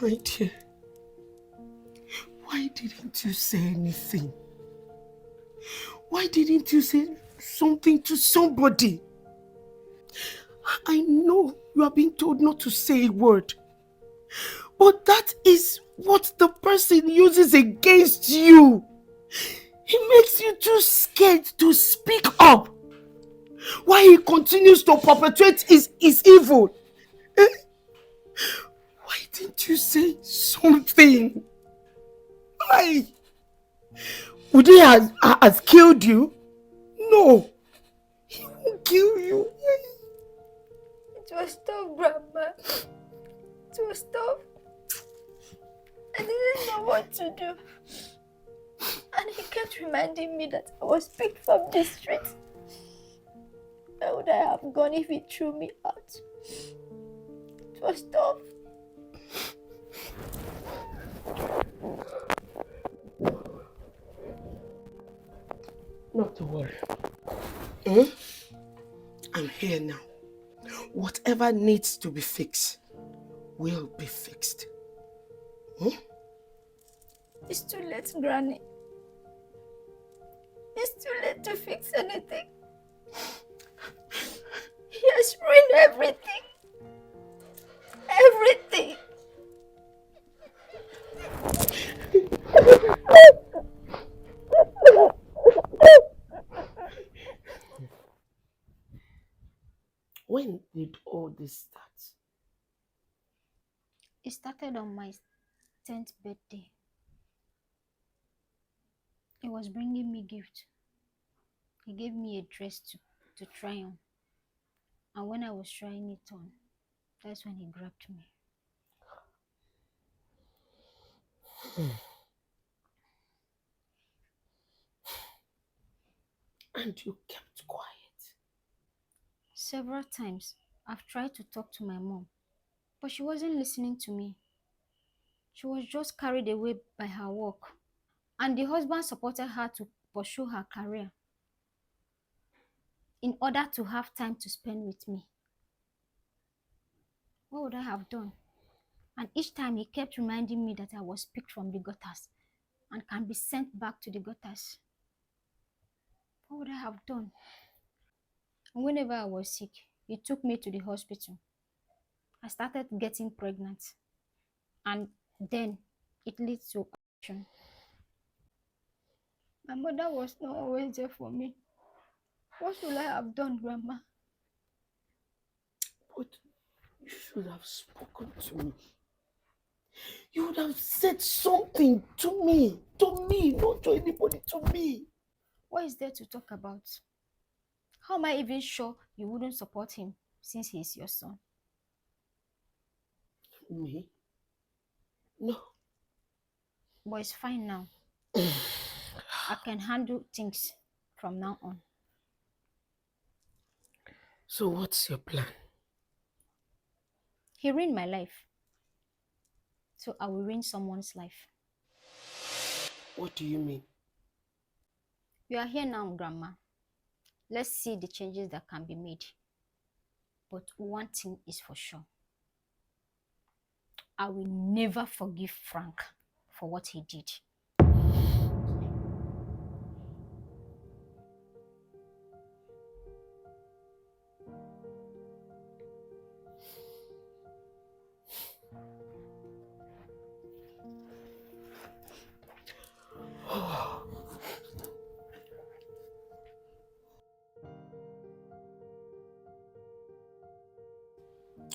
My dear, why didn't you say anything? Why didn't you say something to somebody? I know you are being told not to say a word, but that is what the person uses against you. He makes you too scared to speak up. Why he continues to perpetrate his evil. Why didn't you say something? Why? Would he has killed you? No. He won't kill you. It was tough, Grandma. It was tough. I didn't know what to do. And he kept reminding me that I was picked from the street. Where would I have gone if he threw me out? It was tough. Not to worry. I'm here now. Whatever needs to be fixed will be fixed. It's too late, Granny. It's too late to fix anything. He has ruined everything. Everything. When did all this start? It started on my 10th birthday. He was bringing me gifts. He gave me a dress to try on. And when I was trying it on, that's when he grabbed me. And you kept quiet? Several times, I've tried to talk to my mom, but she wasn't listening to me. She was just carried away by her work. And the husband supported her to pursue her career in order to have time to spend with me. What would I have done? And each time he kept reminding me that I was picked from the gutters and can be sent back to the gutters. What would I have done? And whenever I was sick, he took me to the hospital. I started getting pregnant. And then it leads to action. My mother was not always there for me. What should I have done, Grandma? But you should have spoken to me. You would have said something to me, not to anybody, to me. What is there to talk about? How am I even sure you wouldn't support him since he is your son? Me? No. But it's fine now. I can handle things from now on. So what's your plan? He ruined my life. So I will ruin someone's life. What do you mean? You are here now, Grandma. Let's see the changes that can be made. But one thing is for sure. I will never forgive Frank for what he did.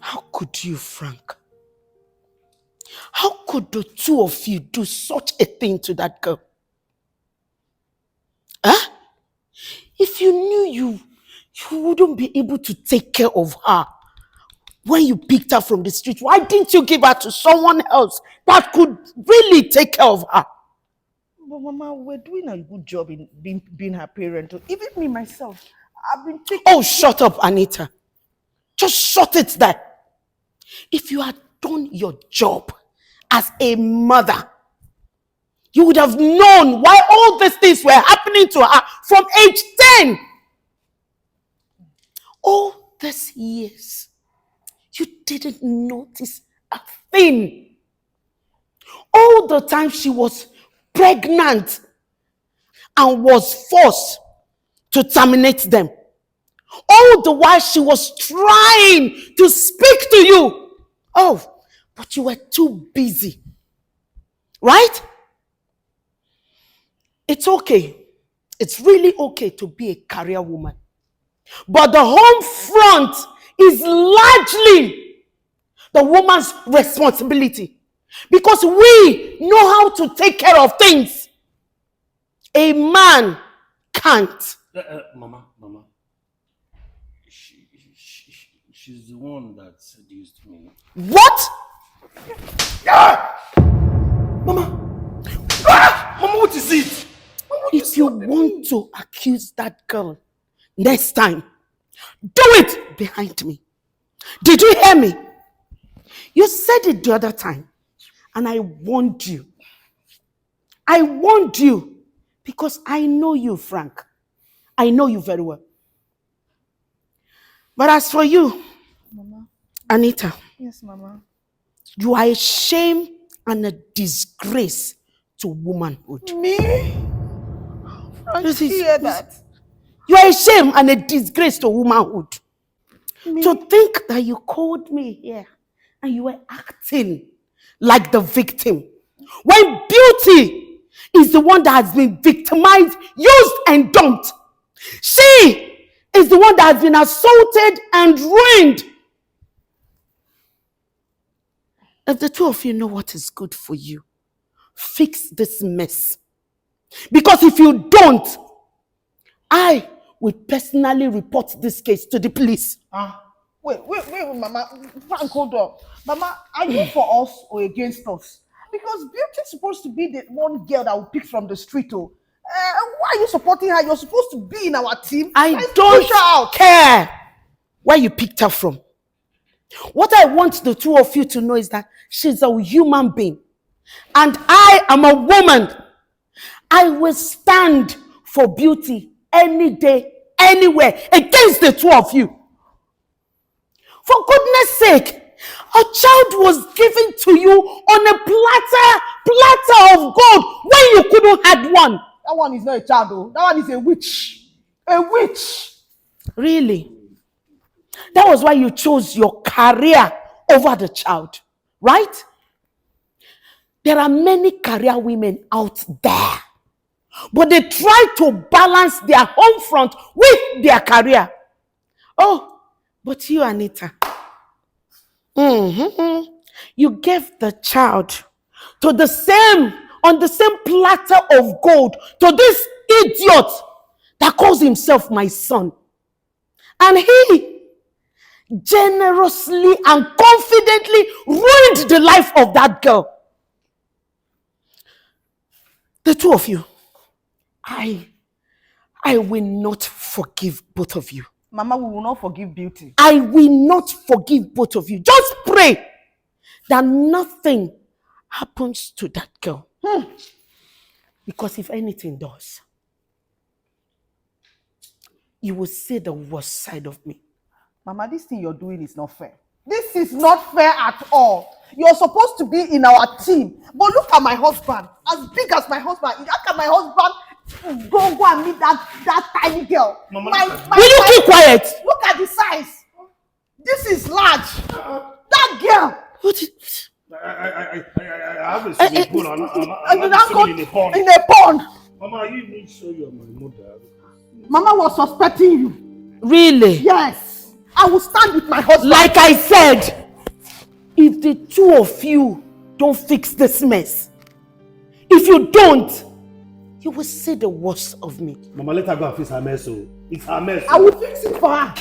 How could you, Frank? How could the two of you do such a thing to that girl? Huh? If you knew you wouldn't be able to take care of her, When you picked her from the street, why didn't you give her to someone else that could really take care of her? But Mama, we're doing a good job in being her parent. Even me myself, I've been taking... Oh, shut up, Anita. Just shut it there. If you had done your job as a mother, you would have known why all these things were happening to her from age 10. All these years, you didn't notice a thing. All the time she was pregnant and was forced to terminate them. All the while she was trying to speak to you. Oh, but you were too busy. Right? It's okay. It's really okay to be a career woman. But the home front is largely the woman's responsibility. Because we know how to take care of things. A man can't. Mama. She's the one that seduced me. What? Mama! Mama, what is it? If you want to accuse that girl next time, do it behind me. Did you hear me? You said it the other time, and I warned you. I warned you because I know you, Frank. I know you very well. But as for you, Mama. Anita. Yes, Mama. You are a shame and a disgrace to womanhood. Me? I hear that. You are a shame and a disgrace to womanhood. Me? To think that you called me here and you were acting like the victim, when Beauty is the one that has been victimized, used and dumped. She is the one that has been assaulted and ruined. If the two of you know what is good for you, fix this mess. Because if you don't, I will personally report this case to the police. Wait, Mama. Frank, hold on. Mama, are you for us or against us? Because Beauty is supposed to be the one girl that will pick from the street. Why are you supporting her? You're supposed to be in our team. I don't care where you picked her from. What I want the two of you to know is that she's a human being. And I am a woman. I will stand for Beauty any day, anywhere, against the two of you. For goodness sake, a child was given to you on a platter of gold when you couldn't have one. That one is not a child, though. That one is a witch. A witch. Really? That was why you chose your career over the child, right? There are many career women out there, but they try to balance their home front with their career. Oh, but you, Anita, you gave the child to on the same platter of gold to this idiot that calls himself my son. And he generously and confidently ruined the life of that girl. The two of you, I will not forgive both of you. Mama, we will not forgive Beauty. I will not forgive both of you. Just pray that nothing happens to that girl. Because if anything does, you will see the worst side of me. Mama, this thing you're doing is not fair. This is not fair at all. You're supposed to be in our team. But look at my husband. As big as my husband. How can my husband go and meet that tiny girl? Mama, will you keep quiet? Look at the size. This is large. That girl. I have a swimming pool and I'm swimming in a pond. In a pond. Mama, you need to show you my mother. Mama was suspecting you. Really? Yes. I will stand with my husband. Like I said, if the two of you don't fix this mess, if you don't, you will see the worst of me. Mama, let her go and fix her mess. It's her mess. I will fix it for her.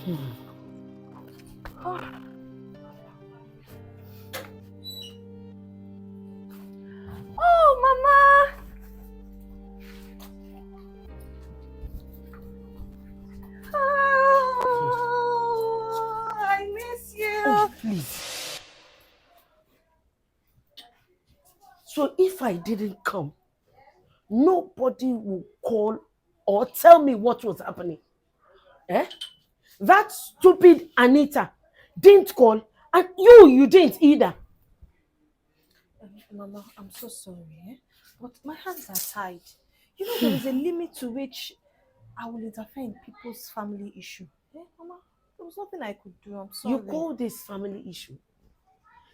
Oh, Mama! Oh, I miss you. Please. So if I didn't come, nobody will call or tell me what was happening. Eh? That stupid Anita didn't call, and you didn't either. Mama, I'm so sorry, but my hands are tied. You know, there is a limit to which I will interfere in people's family issue. Mama, there was nothing I could do. I'm sorry. You call this family issue?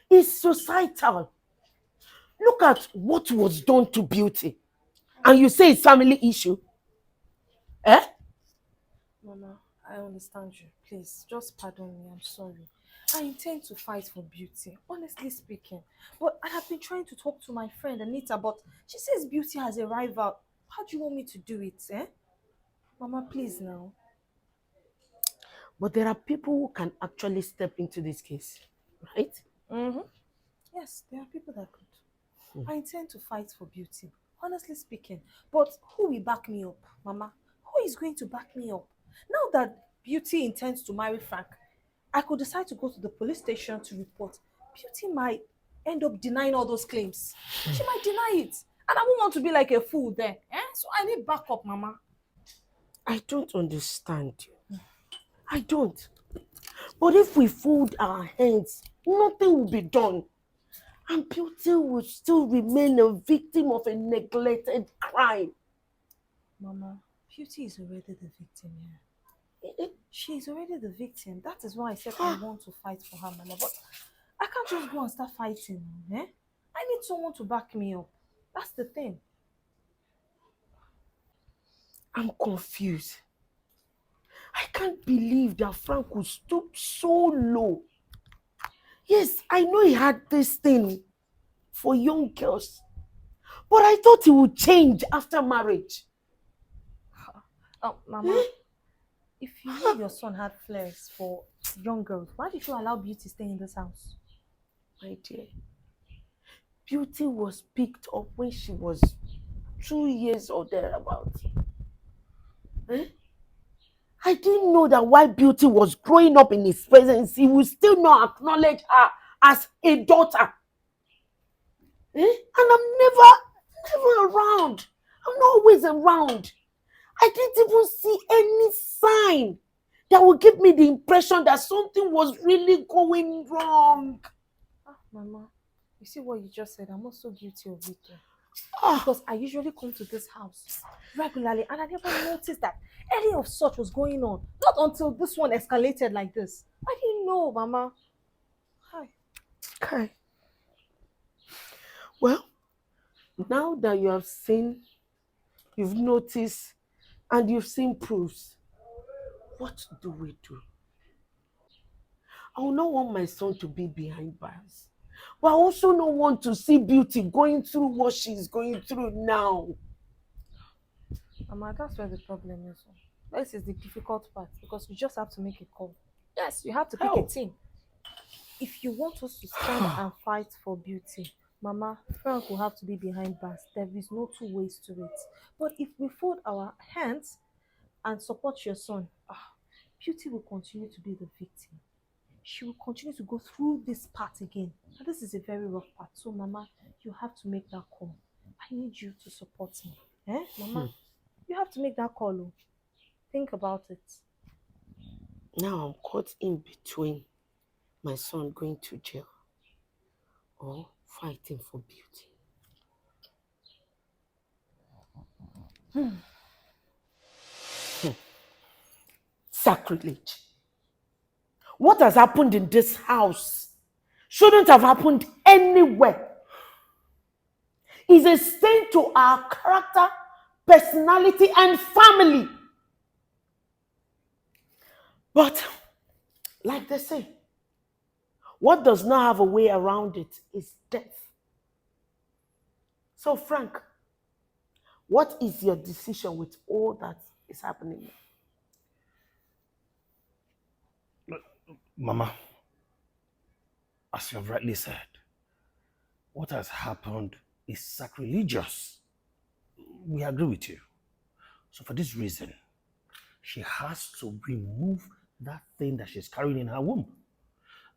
It's societal. Look at what was done to Beauty, and you say it's family issue. Eh? Mama, I understand you. Please, just pardon me. I'm sorry. I intend to fight for Beauty, honestly speaking. But I have been trying to talk to my friend Anita, but she says Beauty has a rival. How do you want me to do it, Mama, please now. But there are people who can actually step into this case, right? Mm-hmm. Yes, there are people that could. I intend to fight for Beauty, honestly speaking. But who will back me up, Mama? Who is going to back me up? Now that Beauty intends to marry Frank, I could decide to go to the police station to report. Beauty might end up denying all those claims. She might deny it. And I won't want to be like a fool there. So I need backup, Mama. I don't understand you. I don't. But if we fold our hands, nothing will be done. And Beauty will still remain a victim of a neglected crime. Mama, Beauty is already the victim here. She is already the victim. That is why I said I want to fight for her, Mama. But I can't just go and start fighting. I need someone to back me up. That's the thing. I'm confused. I can't believe that Frank would stoop so low. Yes, I know he had this thing for young girls, but I thought he would change after marriage. Oh, Mama, if you know your son had flares for young girls, why did you allow Beauty to stay in this house? My dear, Beauty was picked up when she was 2 years or thereabouts. I didn't know that while Beauty was growing up in his presence, he would still not acknowledge her as a daughter. And I'm never around. I'm not always around. I didn't even see any sign that would give me the impression that something was really going wrong. Mama, you see what you just said? I'm also guilty of it. Ah, Because I usually come to this house regularly and I never noticed that any of such was going on. Not until this one escalated like this. I didn't know, Mama. Hi. okay. Well, now that you have seen, you've noticed, and you've seen proofs, what do we do? I will not want my son to be behind bars, but I also don't want to see Beauty going through what she's going through now. Mama, that's where the problem is. This is the difficult part because you just have to make a call. Yes, you have to pick a team. If you want us to stand and fight for Beauty, Mama, Frank will have to be behind bars. There is no two ways to it. But if we fold our hands and support your son, Beauty will continue to be the victim. She will continue to go through this part again. And this is a very rough part. So, Mama, you have to make that call. I need you to support me. Mama? You have to make that call. Think about it. Now I'm caught in between my son going to jail or fighting for Beauty. Sacrilege. What has happened in this house shouldn't have happened anywhere. It's a stain to our character, personality, and family. But, like they say, what does not have a way around it is death. So, Frank, what is your decision with all that is happening? Mama, as you have rightly said, what has happened is sacrilegious. We agree with you. So for this reason, she has to remove that thing that she's carrying in her womb.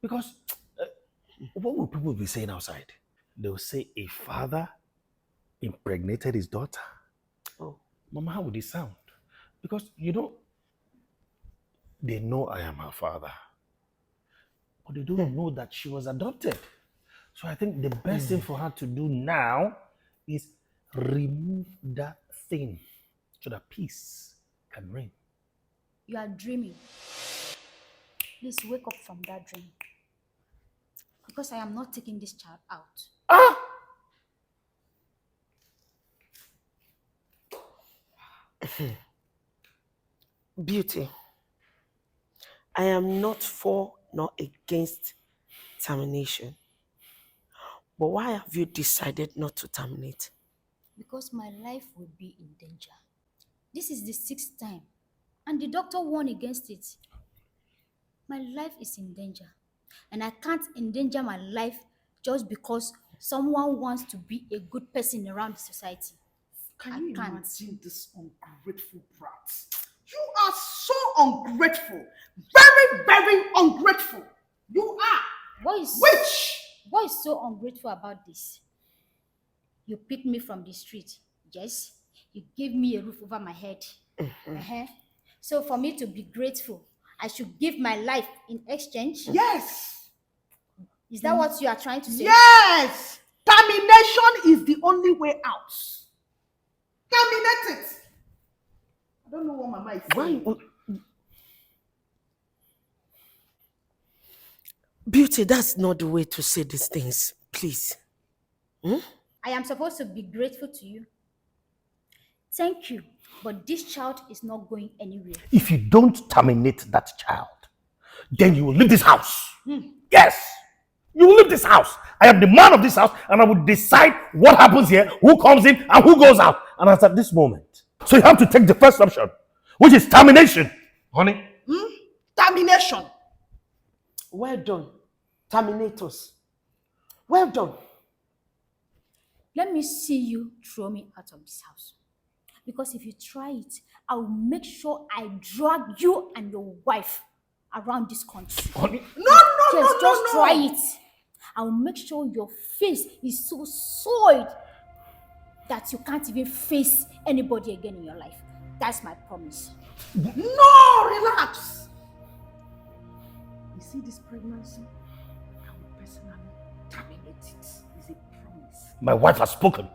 Because what will people be saying outside? They'll say a father impregnated his daughter. Oh. Mama, how would it sound? Because, they know I am her father. But they don't know that she was adopted. So I think the best thing for her to do now is remove that thing so that peace can reign. You are dreaming. Please wake up from that dream. Because I am not taking this child out. Beauty, I am not for nor against termination. But why have you decided not to terminate? Because my life will be in danger. This is the 6th time, and the doctor warned against it. My life is in danger, and I can't endanger my life just because someone wants to be a good person around the society. Can you can't. imagine this ungrateful brat? You are so ungrateful. Very, very ungrateful. You are. What is so ungrateful about this? You picked me from the street, yes. You gave me a roof over my head. So for me to be grateful, I should give my life in exchange? Yes. Is that what you are trying to say? Yes. Termination is the only way out. Terminate it. I don't know what Mama is saying. Why? Beauty, that's not the way to say these things. Please. I am supposed to be grateful to you. Thank you, but this child is not going anywhere. If you don't terminate that child, then you will leave this house. Yes, you will leave this house. I am the man of this house, and I will decide what happens here, who comes in, and who goes out. And it's at this moment. So you have to take the first option, which is termination. Honey? Termination. Well done. Terminators. Well done. Let me see you throw me out of this house. Because if you try it, I will make sure I drag you and your wife around this country. Honey? No. Just try it. I will make sure your face is so soiled that you can't even face anybody again in your life. That's my promise. No, relax. You see this pregnancy? I will personally terminate it. It's a promise. My wife has spoken.